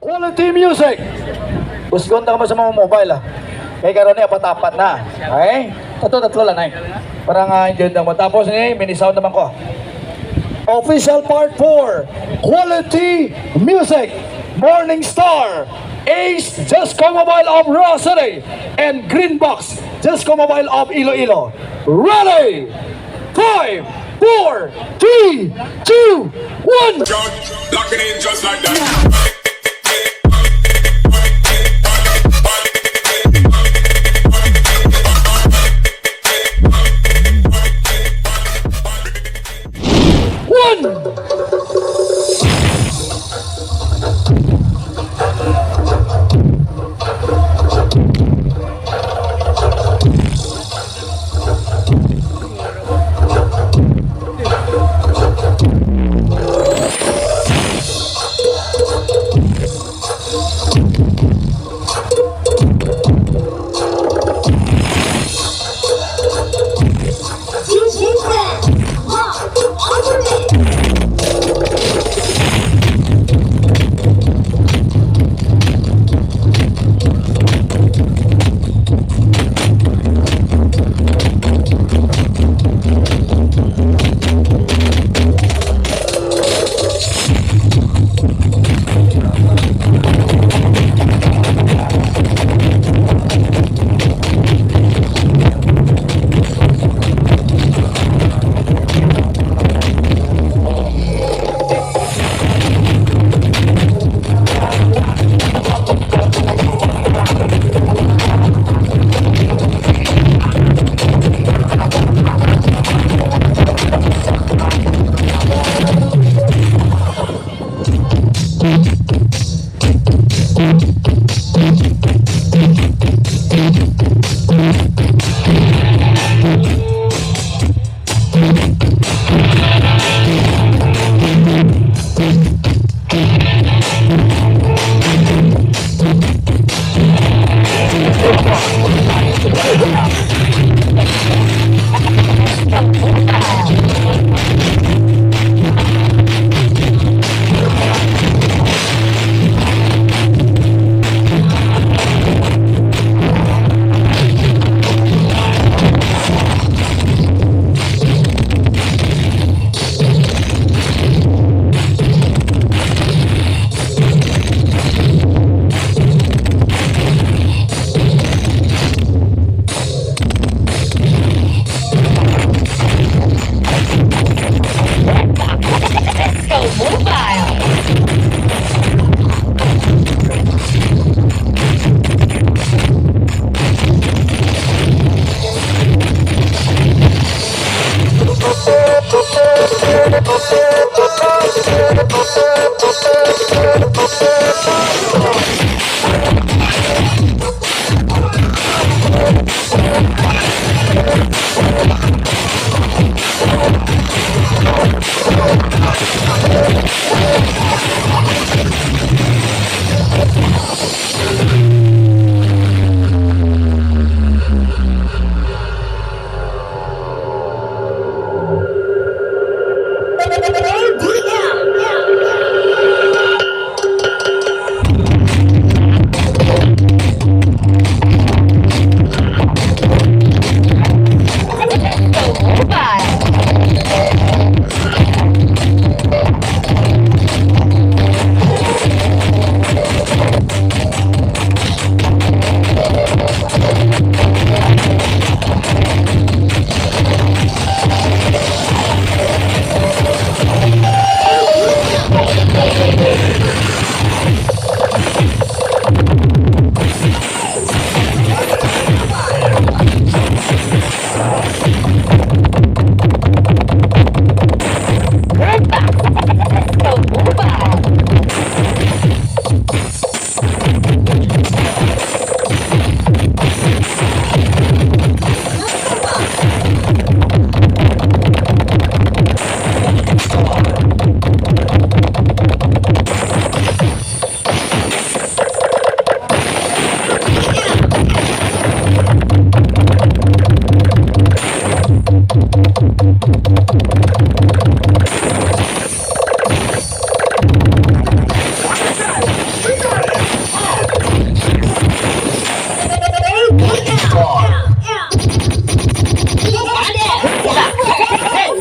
quality music. Busgon ka mo sa mga mobile Kaya karon ni apat-apat na. Okay? Tatlo lang ay. Parang hindi na matapos ni mini-sound naman ko. Official part 4. Quality music. Morning Star. Ace Jesco Mobile of Raw City. And Green Box Jesco Mobile of Iloilo. Ready? 5, 4, 3, 2, 1. Lock it in just like that.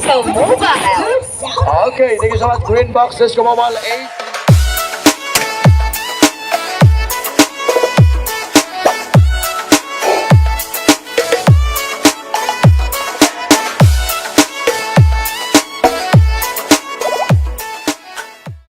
So mobile. Okay, thank you so much. Green boxes, kumawal 8.